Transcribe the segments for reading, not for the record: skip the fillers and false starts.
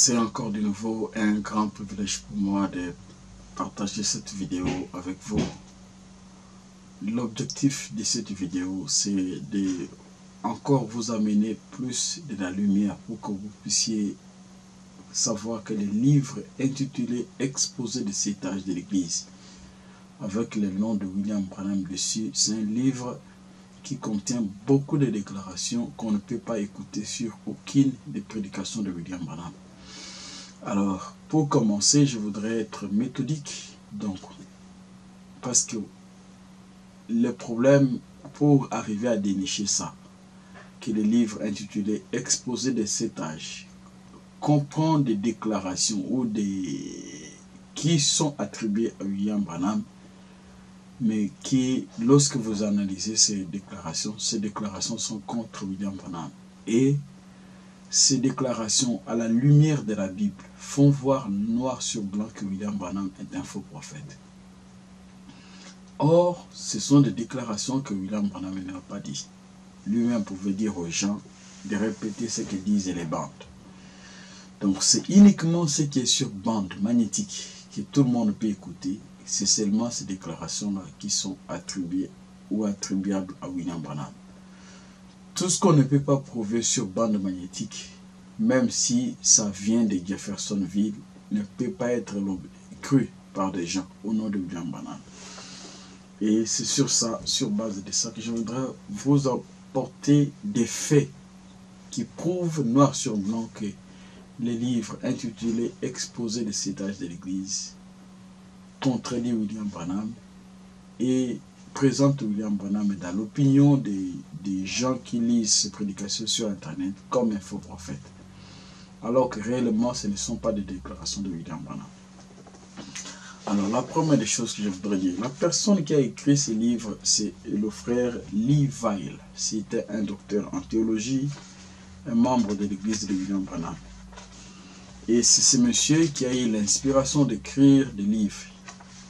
C'est encore de nouveau un grand privilège pour moi de partager cette vidéo avec vous. L'objectif de cette vidéo, c'est de encore vous amener plus de la lumière pour que vous puissiez savoir que le livre intitulé « Exposé des 7 âges de l'Église » avec le nom de William Branham dessus, c'est un livre qui contient beaucoup de déclarations qu'on ne peut pas écouter sur aucune des prédications de William Branham. Alors, pour commencer, je voudrais être méthodique, donc, parce que le problème pour arriver à dénicher ça, que le livre intitulé « Exposé des 7 âges » comprend des déclarations ou qui sont attribuées à William Branham, mais qui, lorsque vous analysez ces déclarations sont contre William Branham. Et ces déclarations, à la lumière de la Bible, font voir noir sur blanc que William Branham est un faux prophète. Or, ce sont des déclarations que William Branham n'a pas dit. Lui-même pouvait dire aux gens de répéter ce que disent les bandes. Donc, c'est uniquement ce qui est sur bande magnétique que tout le monde peut écouter. C'est seulement ces déclarations-là qui sont attribuées ou attribuables à William Branham. Tout ce qu'on ne peut pas prouver sur bande magnétique, même si ça vient de Jeffersonville, ne peut pas être cru par des gens au nom de William Branham. Et c'est sur ça, sur base de ça, que je voudrais vous apporter des faits qui prouvent noir sur blanc que le livre intitulé « Exposé des 7 âges de l'Église » contredit William Branham et présente William Branham dans l'opinion des gens qui lisent ces prédications sur Internet comme un faux prophète. Alors que réellement, ce ne sont pas des déclarations de William Branham. Alors, la première des choses que je voudrais dire, la personne qui a écrit ce livre, c'est le frère Lee Weil. C'était un docteur en théologie, un membre de l'église de William Branham. Et c'est ce monsieur qui a eu l'inspiration d'écrire des livres.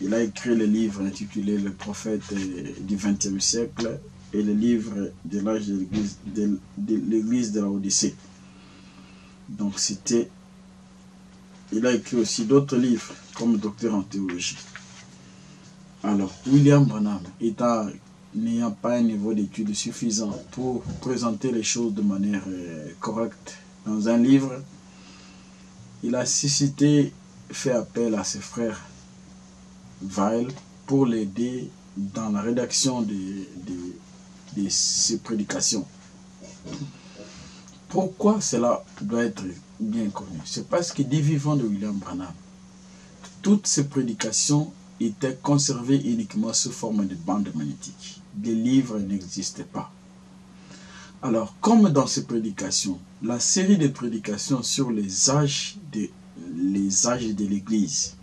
Il a écrit le livre intitulé « Le prophète du XXe siècle » et le livre de l'âge de l'église de la Odyssée. Donc il a écrit aussi d'autres livres comme docteur en théologie. Alors, William Branham, n'ayant pas un niveau d'études suffisant pour présenter les choses de manière correcte dans un livre, il a fait appel à ses frères Weil pour l'aider dans la rédaction de ses prédications. Pourquoi cela doit être bien connu? C'est parce que des vivants de William Branham, toutes ces prédications étaient conservées uniquement sous forme de bandes magnétiques. Des livres n'existaient pas. Alors, comme dans ces prédications, la série de prédications sur les âges de l'Église,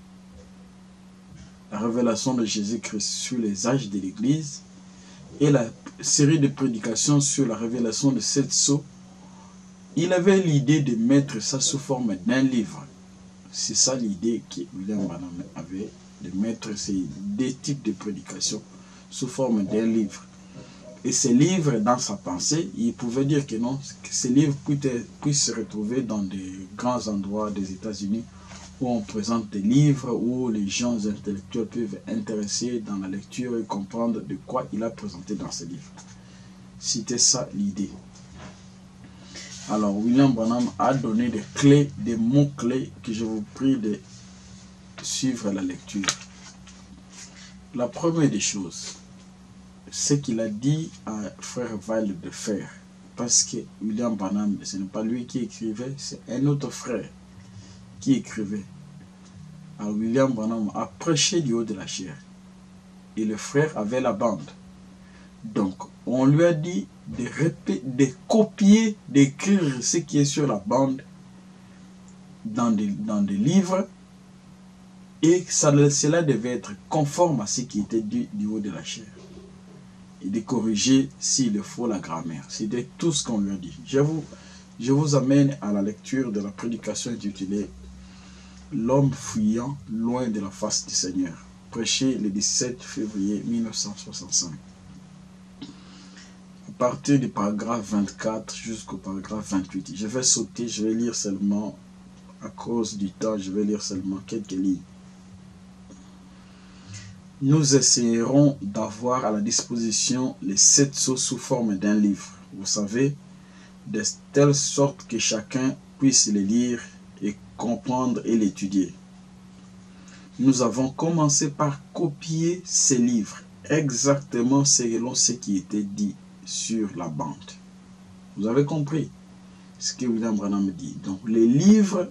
la révélation de Jésus-Christ sur les âges de l'Église et la série de prédications sur la révélation de 7 sceaux, il avait l'idée de mettre ça sous forme d'un livre. C'est ça l'idée que William Branham avait, de mettre ces 2 types de prédications sous forme d'un livre. Et ces livres, dans sa pensée, il pouvait dire que non, que ces livres puissent se retrouver dans des grands endroits des États-Unis où on présente des livres, où les gens intellectuels peuvent être intéressés dans la lecture et comprendre de quoi il a présenté dans ces livres. C'était ça l'idée. Alors, William Branham a donné des clés, des mots-clés que je vous prie de suivre la lecture. La première des choses, c'est qu'il a dit à frère Weil de faire. Parce que William Branham, ce n'est pas lui qui écrivait, c'est un autre frère qui écrivait. Alors William Branham a prêché du haut de la chair. Et le frère avait la bande. Donc, on lui a dit de copier, d'écrire ce qui est sur la bande dans des livres. Et cela devait être conforme à ce qui était dit du haut de la chair. Et de corriger s'il le faut la grammaire. C'était tout ce qu'on lui a dit. Je vous amène à la lecture de la prédication intitulée « L'homme fuyant loin de la face du Seigneur », prêché le 17 février 1965. À partir du paragraphe 24 jusqu'au paragraphe 28. Je vais sauter, je vais lire seulement À cause du temps, je vais lire seulement quelques lignes. Nous essayerons d'avoir à la disposition les 7 sceaux sous forme d'un livre. Vous savez, de telle sorte que chacun puisse les lire et comprendre et l'étudier. Nous avons commencé par copier ces livres exactement selon ce qui était dit sur la bande. Vous avez compris ce que William Branham dit. Donc les livres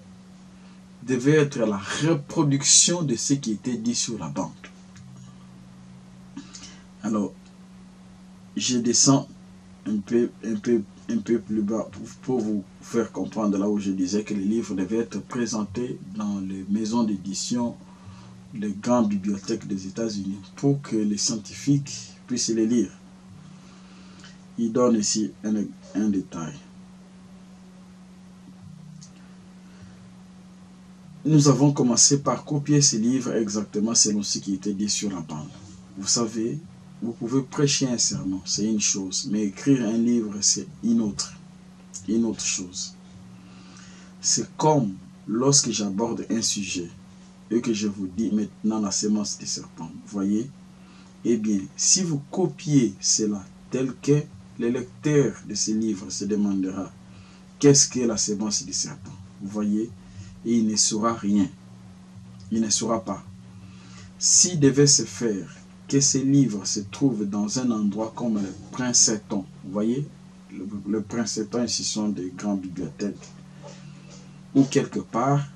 devaient être la reproduction de ce qui était dit sur la bande. Alors, je descends un peu plus bas pour vous faire comprendre là où je disais que les livres devaient être présentés dans les maisons d'édition, les grandes bibliothèques des États-Unis pour que les scientifiques puissent les lire. Il donne ici un détail. Nous avons commencé par copier ces livres exactement selon ce qui était dit sur la bande. Vous savez, vous pouvez prêcher un sermon, c'est une chose, mais écrire un livre, c'est une autre chose. C'est comme lorsque j'aborde un sujet et que je vous dis maintenant la sémence du serpent. Vous voyez? Eh bien, si vous copiez cela tel que le lecteur de ce livre se demandera qu'est-ce que la sémence du serpent. Vous voyez? Et il ne saura rien. Il ne saura pas. S'il devait se faire que ces livres se trouvent dans un endroit comme le Princeton, vous voyez, le Princeton, ici sont des grandes bibliothèques, ou quelque part,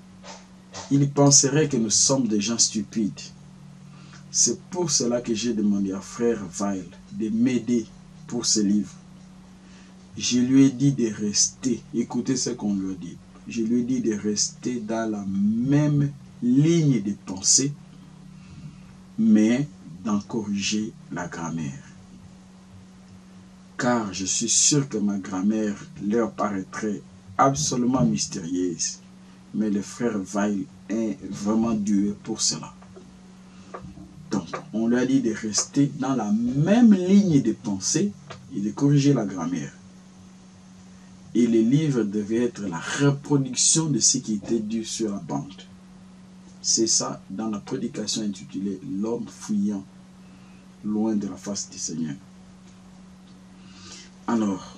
il penserait que nous sommes des gens stupides. C'est pour cela que j'ai demandé à frère Weil de m'aider pour ce livre. Je lui ai dit de rester, écoutez ce qu'on lui a dit, je lui ai dit de rester dans la même ligne de pensée, mais d'en corriger la grammaire. Car je suis sûr que ma grammaire leur paraîtrait absolument mystérieuse. Mais le frère Weil est vraiment doué pour cela. Donc, on lui a dit de rester dans la même ligne de pensée et de corriger la grammaire. Et les livres devaient être la reproduction de ce qui était dit sur la bande. C'est ça dans la prédication intitulée « L'homme fuyant loin de la face du Seigneur ». Alors,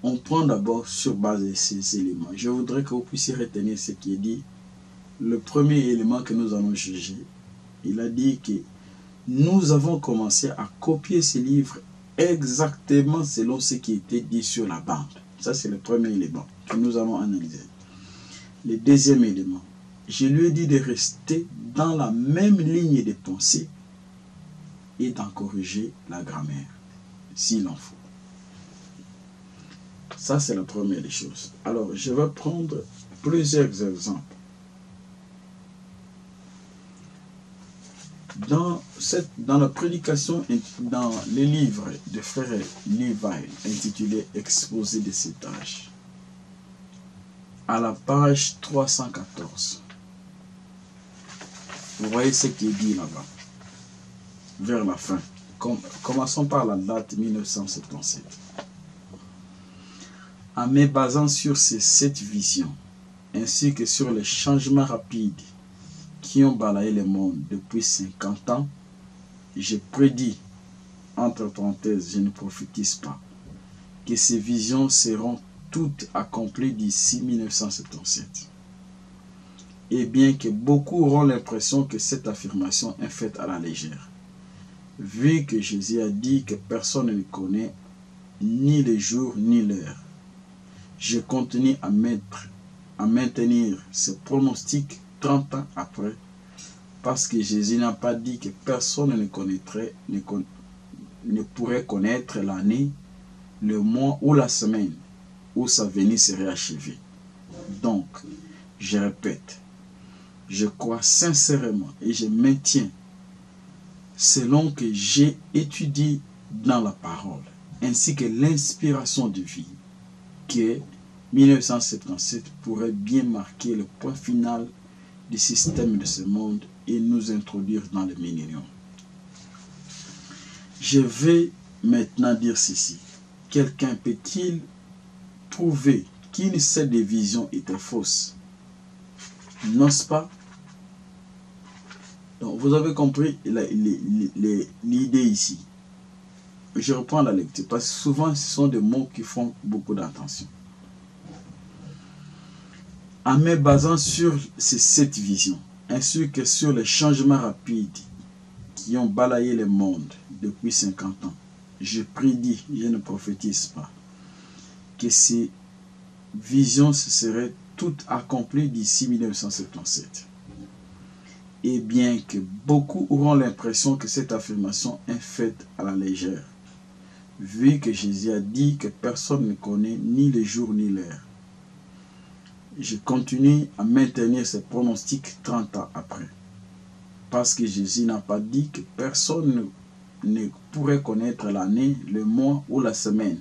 on prend d'abord sur base de ces éléments. Je voudrais que vous puissiez retenir ce qui est dit. Le premier élément que nous allons juger, il a dit que nous avons commencé à copier ces livres exactement selon ce qui était dit sur la bande. Ça, c'est le premier élément que nous allons analyser. Le deuxième élément, je lui ai dit de rester dans la même ligne de pensée et d'en corriger la grammaire, s'il en faut. Ça, c'est la première des choses. Alors, je vais prendre plusieurs exemples. Dans la prédication, dans les livres de frère Levi intitulé « Exposé de cet âge », à la page 314, vous voyez ce qui est dit là-bas, vers la fin. Commençons par la date 1977. En me basant sur ces 7 visions, ainsi que sur les changements rapides qui ont balayé le monde depuis 50 ans, je prédis, entre parenthèses, je ne prophétise pas, que ces visions seront toutes accomplies d'ici 1977. Et bien que beaucoup auront l'impression que cette affirmation est faite à la légère, vu que Jésus a dit que personne ne connaît ni le jour ni l'heure, je continue à maintenir ce pronostic 30 ans après, parce que Jésus n'a pas dit que personne ne pourrait connaître l'année, le mois ou la semaine où sa venue serait achevée. Donc, je répète, je crois sincèrement et je maintiens, selon que j'ai étudié dans la parole, ainsi que l'inspiration de vie, que 1977 pourrait bien marquer le point final du système de ce monde et nous introduire dans le millénium. Je vais maintenant dire ceci. Quelqu'un peut-il prouver qu'une seule des visions était fausse n'osent pas. Donc, vous avez compris l'idée ici. Je reprends la lecture parce que souvent ce sont des mots qui font beaucoup d'attention. En me basant sur cette vision, ainsi que sur les changements rapides qui ont balayé le monde depuis 50 ans, je prédis, je ne prophétise pas, que ces visions se seraient toutes accomplies d'ici 1977. Et bien que beaucoup auront l'impression que cette affirmation est faite à la légère, vu que Jésus a dit que personne ne connaît ni le jour ni l'heure, je continue à maintenir ce pronostic 30 ans après. Parce que Jésus n'a pas dit que personne ne pourrait connaître l'année, le mois ou la semaine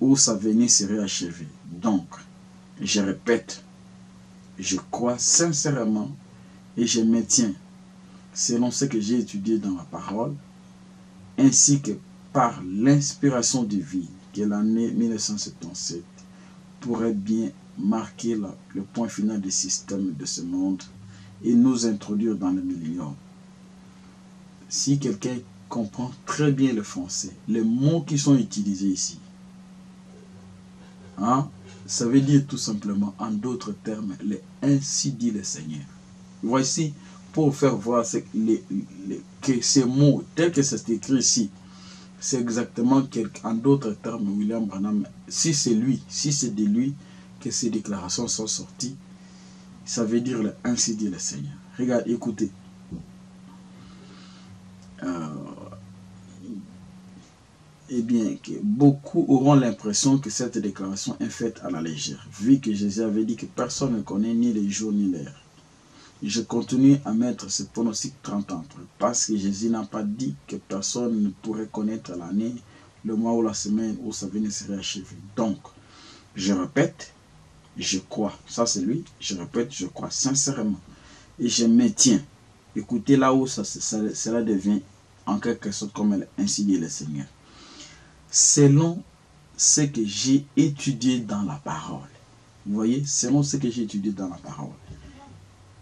où sa venue serait achevée. Donc, je répète, je crois sincèrement et je maintiens, selon ce que j'ai étudié dans la parole, ainsi que par l'inspiration divine, que l'année 1977 pourrait bien marquer le point final du système de ce monde et nous introduire dans le millénium. Si quelqu'un comprend très bien le français, les mots qui sont utilisés ici, ça veut dire tout simplement, en d'autres termes, ainsi dit le Seigneur. Voici, pour faire voir que ces mots, tels que c'est écrit ici, c'est exactement, en d'autres termes, William Branham, si c'est lui, si c'est de lui que ces déclarations sont sorties, ça veut dire ainsi dit le Seigneur. Regarde, écoutez. Eh bien, que beaucoup auront l'impression que cette déclaration est faite à la légère, vu que Jésus avait dit que personne ne connaît ni les jours ni l'heure. Je continue à mettre ce pronostic 30 ans, parce que Jésus n'a pas dit que personne ne pourrait connaître l'année, le mois ou la semaine où sa venue serait achevée. Donc, je répète, je crois, ça c'est lui, je répète, je crois sincèrement, et je maintiens. Écoutez là où cela devient en quelque sorte comme ainsi dit le Seigneur. Selon ce que j'ai étudié dans la parole, vous voyez, selon ce que j'ai étudié dans la parole,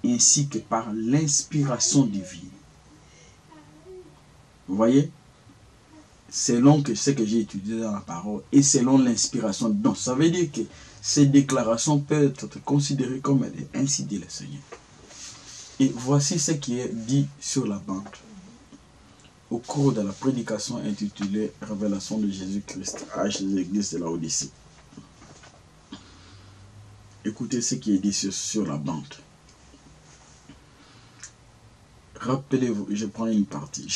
ainsi que par l'inspiration divine. Vous voyez, selon ce que j'ai étudié dans la parole et selon l'inspiration. Donc, ça veut dire que ces déclarations peuvent être considérées comme ainsi dit le Seigneur. Et voici ce qui est dit sur la bande au cours de la prédication intitulée « Révélation de Jésus-Christ à l'église de la Odyssée ». Écoutez ce qui est dit sur la bande. Rappelez-vous, je prends une partie.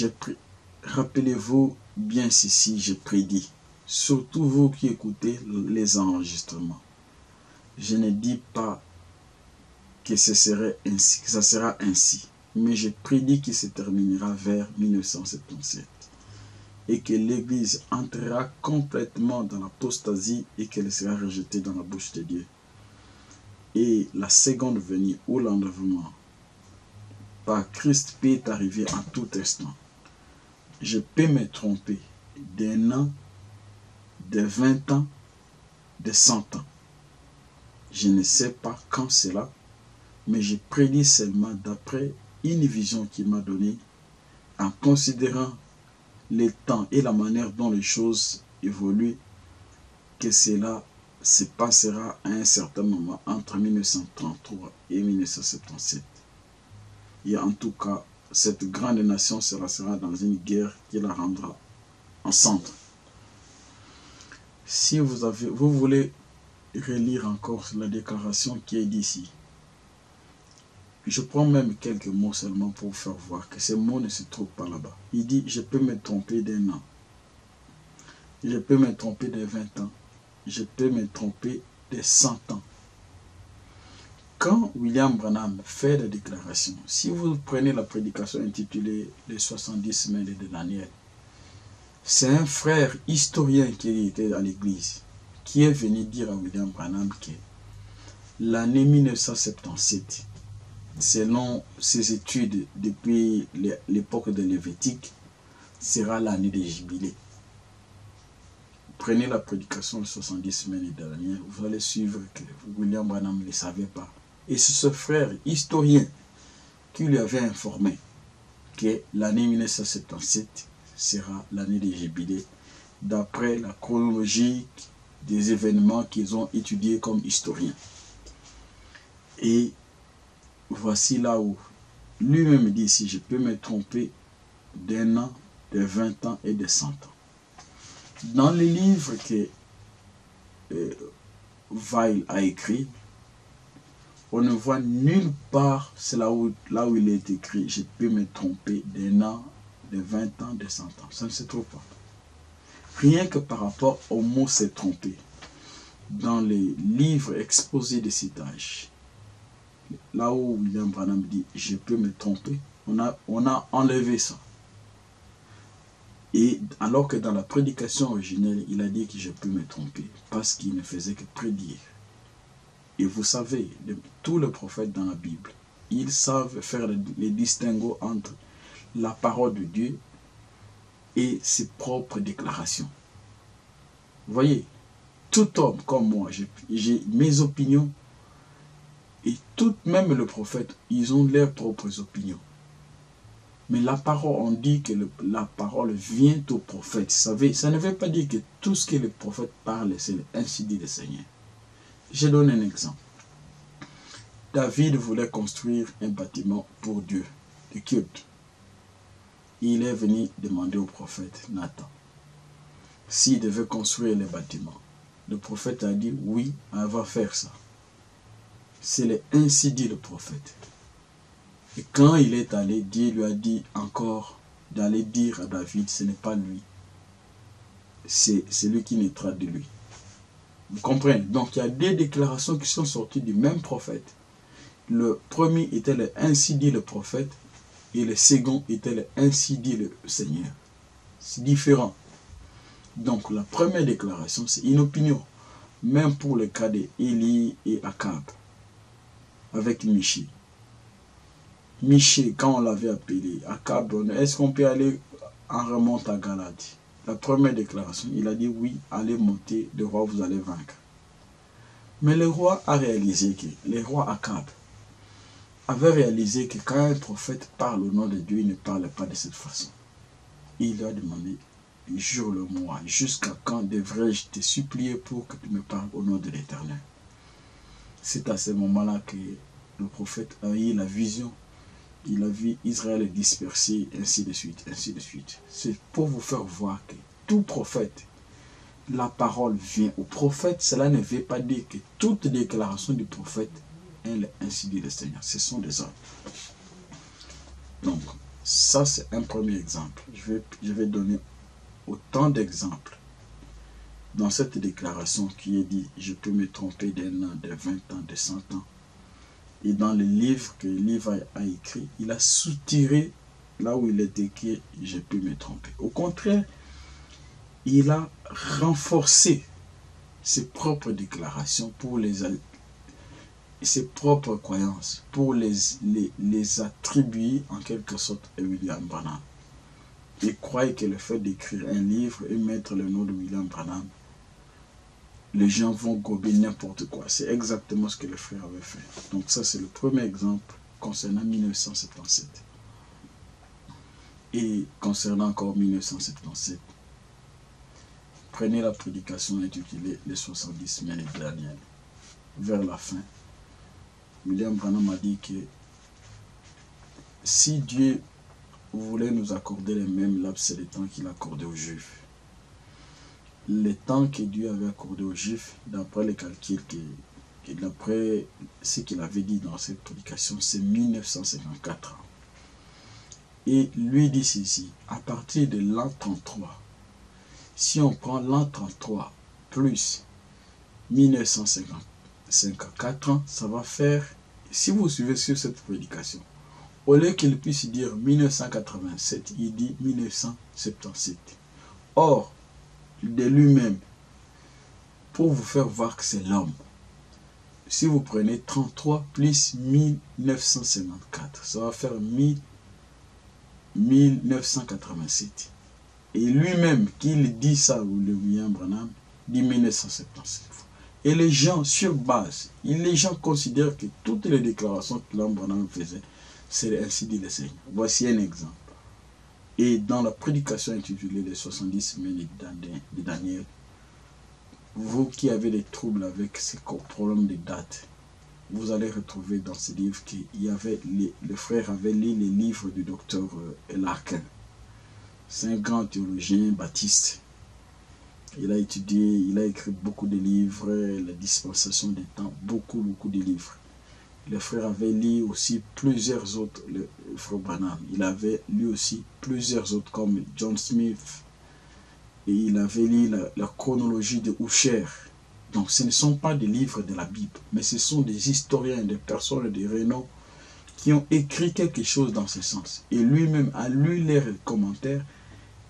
Rappelez-vous bien ceci, je prédis. Surtout vous qui écoutez les enregistrements. Je ne dis pas que ce serait ainsi, que ça sera ainsi. Mais je prédis qu'il se terminera vers 1977. Et que l'Église entrera complètement dans l'apostasie et qu'elle sera rejetée dans la bouche de Dieu. Et la seconde venue ou l'enlèvement par Christ peut arriver en tout instant. Je peux me tromper d'un an, de 20 ans, de 100 ans. Je ne sais pas quand cela, mais je prédis seulement d'après une vision qu'il m'a donnée en considérant les temps et la manière dont les choses évoluent, que cela se passera à un certain moment entre 1933 et 1977. Et en tout cas, cette grande nation sera dans une guerre qui la rendra ensemble. Si vous voulez relire encore la déclaration qui est d'ici, je prends même quelques mots seulement pour vous faire voir que ces mots ne se trouvent pas là-bas. Il dit, je peux me tromper d'un an. Je peux me tromper de 20 ans. Je peux me tromper de 100 ans. Quand William Branham fait la déclaration, si vous prenez la prédication intitulée « Les 70 semaines de Daniel », c'est un frère historien qui était à l'église, qui est venu dire à William Branham que l'année 1977, selon ses études depuis l'époque de Lévitique, sera l'année des jubilés. Prenez la prédication de 70 semaines de Daniel, vous allez suivre que William Branham ne le savait pas. Et c'est ce frère historien qui lui avait informé que l'année 1977 sera l'année des jubilés, d'après la chronologie des événements qu'ils ont étudiés comme historiens. Et voici là où lui-même dit, si je peux me tromper d'1 an, de 20 ans et de 100 ans. Dans les livres que Weil a écrit, on ne voit nulle part, c'est là où il est écrit, je peux me tromper d'1 an, de 20 ans, de 100 ans. Ça ne se trouve pas. Rien que par rapport au mot s'est trompé. Dans les livres exposés de cet âge, là où William Branham dit je peux me tromper, on a enlevé ça. Et alors que dans la prédication originelle, il a dit que je peux me tromper parce qu'il ne faisait que prédire. Et vous savez, tous les prophètes dans la Bible, ils savent faire les distinguos entre la parole de Dieu et ses propres déclarations. Vous voyez, tout homme comme moi, j'ai mes opinions, et même le prophète, ils ont leurs propres opinions. Mais la parole, on dit que la parole vient au prophète. Vous savez, ça ne veut pas dire que tout ce que le prophète parle, c'est ainsi dit le Seigneur. Je donne un exemple. David voulait construire un bâtiment pour Dieu, le culte. Il est venu demander au prophète Nathan s'il devait construire le bâtiment. Le prophète a dit oui, on va faire ça. C'est ainsi dit le prophète. Et quand il est allé, Dieu lui a dit encore d'aller dire à David, ce n'est pas lui. C'est lui qui naîtra de lui. Vous comprenez? Donc il y a deux déclarations qui sont sorties du même prophète. Le premier était le ainsi dit le prophète et le second était le ainsi dit le Seigneur. C'est différent. Donc la première déclaration, c'est une opinion. Même pour le cas d'Élie et Akab, avec Michée. Michée, quand on l'avait appelé, Akab, est-ce qu'on peut aller en remonte à Galade? La première déclaration, il a dit oui, allez monter, le roi vous allez vaincre. Mais le roi a réalisé que, le roi Akab avait réalisé que quand un prophète parle au nom de Dieu, il ne parle pas de cette façon. Il lui a demandé, jure-le-moi, jusqu'à quand devrais-je te supplier pour que tu me parles au nom de l'Éternel? C'est à ce moment-là que le prophète a eu la vision. Il a vu Israël dispersé, ainsi de suite, ainsi de suite. C'est pour vous faire voir que tout prophète, la parole vient au prophète. Cela ne veut pas dire que toute déclaration du prophète est ainsi dit le Seigneur. Ce sont des ordres. Donc, ça c'est un premier exemple. Je vais donner autant d'exemples dans cette déclaration qui est dit « Je peux me tromper d'1 an, de 20 ans, de 100 ans ». Et dans le livre que Levi a écrit, il a soutiré là où il est écrit « Je peux me tromper ». Au contraire, il a renforcé ses propres déclarations pour ses propres croyances, pour les attribuer en quelque sorte à William Branham. Il croyait que le fait d'écrire un livre et mettre le nom de William Branham, les gens vont gober n'importe quoi. C'est exactement ce que le frère avait fait. Donc ça, c'est le premier exemple concernant 1977. Et concernant encore 1977, prenez la prédication intitulée « Les 70 semaines de Daniel ». Vers la fin, William Branham a dit que si Dieu voulait nous accorder les mêmes laps de temps qu'il accordait aux Juifs, le temps que Dieu avait accordé aux Juifs, d'après les calculs, d'après ce qu'il avait dit dans cette prédication, c'est 1954 ans. Et lui dit ceci, à partir de l'an 33, si on prend l'an 33 plus 1954 ans, ça va faire, si vous suivez sur cette prédication, au lieu qu'il puisse dire 1987, il dit 1977. Or, de lui-même, pour vous faire voir que c'est l'homme, si vous prenez 33 plus 1954, ça va faire 1987. Et lui-même, qu'il dit ça, ou le William Branham, dit 1977. Et les gens, sur base, les gens considèrent que toutes les déclarations que l'homme Branham faisait, c'est ainsi dit le Seigneur. Voici un exemple. Et dans la prédication intitulée Les 70 semaines de Daniel, vous qui avez des troubles avec ces problèmes de date, vous allez retrouver dans ce livre qu'il y avait, le frère avait lu les livres du docteur Larkin. C'est un grand théologien baptiste. Il a étudié, il a écrit beaucoup de livres, la dispensation des temps, beaucoup de livres. Le frère avait lu aussi plusieurs autres, le frère Branham. Il avait lu aussi plusieurs autres comme John Smith. Et il avait lu la chronologie de Usher. Donc ce ne sont pas des livres de la Bible, mais ce sont des historiens, des personnes de renom qui ont écrit quelque chose dans ce sens. Et lui-même a lu leurs commentaires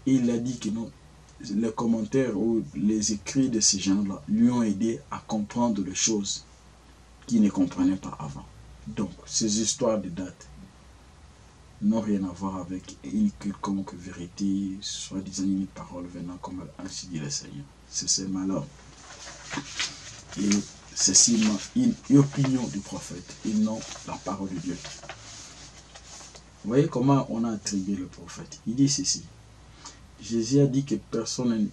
et il a dit que non, les commentaires ou les écrits de ces gens-là lui ont aidé à comprendre les choses qu'il ne comprenait pas avant. Donc, ces histoires de date n'ont rien à voir avec une quelconque vérité, soi-disant une parole venant comme ainsi dit le Seigneur. C'est seulement là. Et c'est seulement une opinion du prophète et non la parole de Dieu. Vous voyez comment on a attribué le prophète. Il dit ceci. Jésus a dit que personne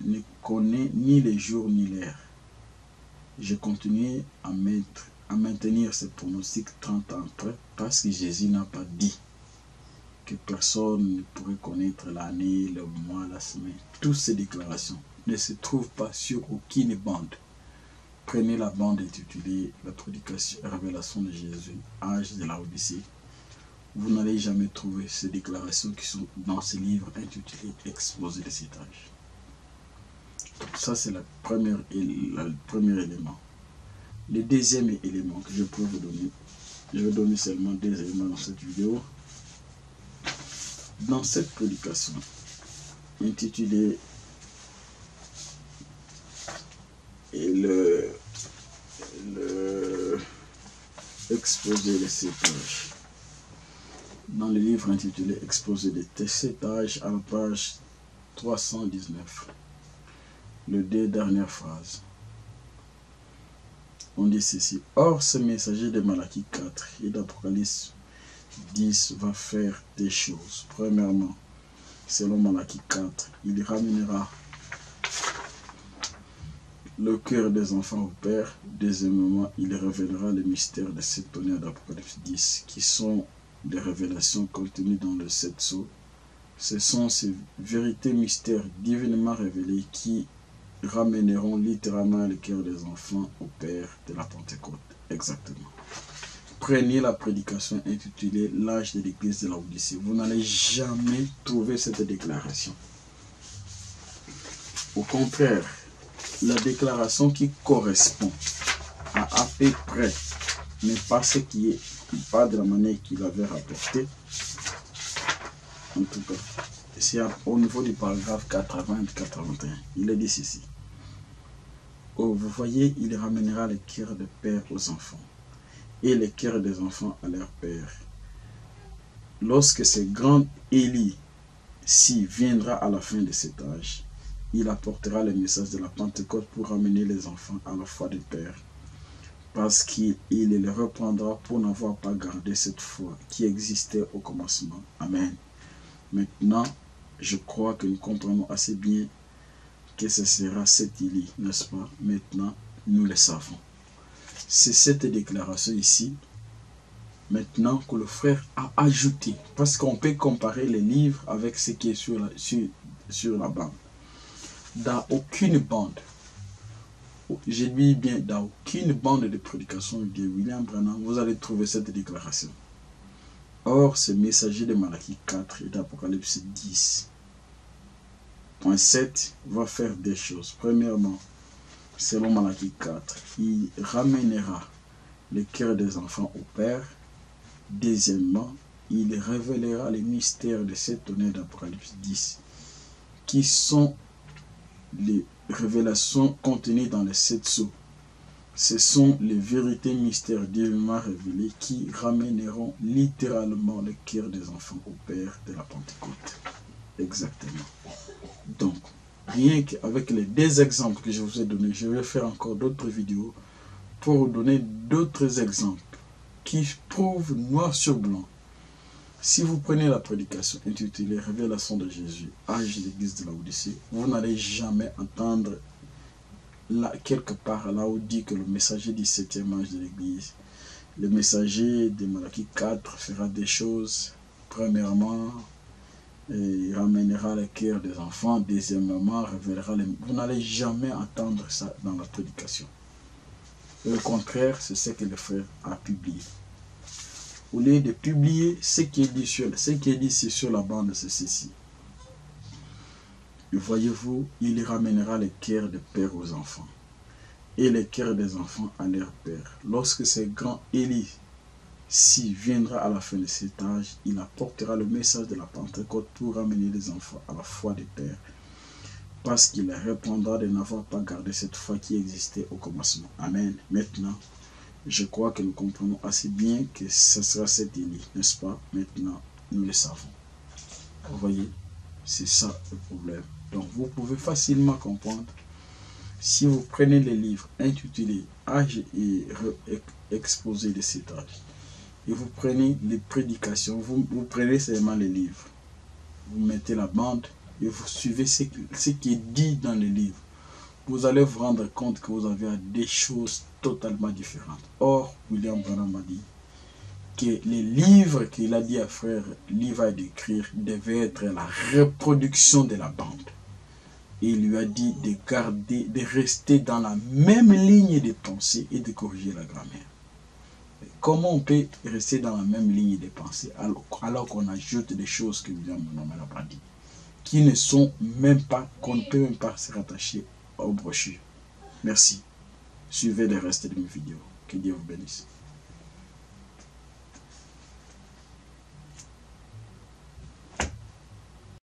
ne connaît ni les jours ni l'heure. Je continue à maintenir ce pronostic 30 ans après parce que Jésus n'a pas dit que personne ne pourrait connaître l'année, le mois, la semaine. Toutes ces déclarations ne se trouvent pas sur aucune bande. Prenez la bande intitulée La prédication et révélation de Jésus, âge de la Odyssée. Vous n'allez jamais trouver ces déclarations qui sont dans ce livre intitulé Exposé de cet âge. Ça, c'est le premier élément. Le deuxième élément que je peux vous donner, je vais donner seulement 2 éléments dans cette vidéo. Dans cette prédication intitulée le exposé de cet âge, dans le livre intitulé Exposé de cet âge, à la page 319, les 2 dernières phrases, on dit ceci. Or, ce messager de Malachie 4 et d'Apocalypse 10 va faire des choses. Premièrement, selon Malachie 4, il ramènera le cœur des enfants au Père. Deuxièmement, il révélera les mystères de 7 tonnerres d'Apocalypse 10, qui sont des révélations contenues dans le 7 sceaux. Ce sont ces vérités mystères divinement révélées qui ramèneront littéralement le cœur des enfants au Père de la Pentecôte. Exactement. Prenez la prédication intitulée L'âge de l'église de la Odyssée. Vous n'allez jamais trouver cette déclaration. Au contraire, la déclaration qui correspond à peu près, mais pas ce qui est, pas de la manière qu'il avait rapporté. En tout cas, c'est au niveau du paragraphe 80 et 81. Il est dit ceci. Oh, vous voyez, il ramènera les cœurs des pères aux enfants et les cœurs des enfants à leur père. Lorsque ce grand Élie si viendra à la fin de cet âge, il apportera le message de la Pentecôte pour ramener les enfants à la foi du Père, parce qu'il les reprendra pour n'avoir pas gardé cette foi qui existait au commencement. Amen. Maintenant, je crois que nous comprenons assez bien que ce sera cet Élie, n'est-ce pas? Maintenant, nous le savons. C'est cette déclaration ici, maintenant, que le frère a ajouté, parce qu'on peut comparer les livres avec ce qui est sur la bande. Dans aucune bande, je dis bien dans aucune bande de prédication de William Branham, vous allez trouver cette déclaration. Or, ce messager de Malachie 4 et d'Apocalypse 10.7 va faire des choses. Premièrement, selon Malachie 4, il ramènera le cœur des enfants au Père. Deuxièmement, il révélera les mystères de cette tonnerre d'Apocalypse 10, qui sont les révélations contenues dans les 7 sceaux. Ce sont les vérités mystères divinement révélées qui ramèneront littéralement le cœur des enfants au Père de la Pentecôte. Exactement. Donc, rien qu'avec les 2 exemples que je vous ai donnés, je vais faire encore d'autres vidéos pour vous donner d'autres exemples qui prouvent noir sur blanc. Si vous prenez la prédication intitulée Révélation de Jésus, âge de l'église de Laodicée, vous n'allez jamais entendre là, quelque part là où dit que le messager du 7e âge de l'église, le messager de Malachie 4 fera des choses. Premièrement, il ramènera les cœurs des enfants. Deuxièmement, révélera les... Vous n'allez jamais entendre ça dans la prédication. Au contraire, c'est ce que le frère a publié. Au lieu de publier ce qui est dit sur la bande, c'est ceci. Et voyez-vous, il ramènera les cœurs des pères aux enfants et les cœurs des enfants à leurs pères. Lorsque ce grand Élie s'il viendra à la fin de cet âge, il apportera le message de la Pentecôte pour ramener les enfants à la foi des pères, parce qu'il répondra de n'avoir pas gardé cette foi qui existait au commencement. Amen. Maintenant, je crois que nous comprenons assez bien que ce sera cet Élie, n'est-ce pas? Maintenant, nous le savons. Vous voyez, c'est ça le problème. Donc, vous pouvez facilement comprendre. Si vous prenez les livres intitulés Âge et exposé de cet âge, et vous prenez les prédications, vous prenez seulement les livres, vous mettez la bande et vous suivez ce qui est dit dans les livres, vous allez vous rendre compte que vous avez des choses totalement différentes. Or, William Branham a dit que les livres qu'il a dit à frère Levi d'écrire devaient être la reproduction de la bande. Et il lui a dit de garder, de rester dans la même ligne de pensée et de corriger la grammaire. Comment on peut rester dans la même ligne de pensée alors qu'on ajoute des choses que William Branham n'a pas dit, qui ne sont même pas, qu'on ne peut même pas se rattacher aux brochures. Merci. Suivez le reste de mes vidéos. Que Dieu vous bénisse.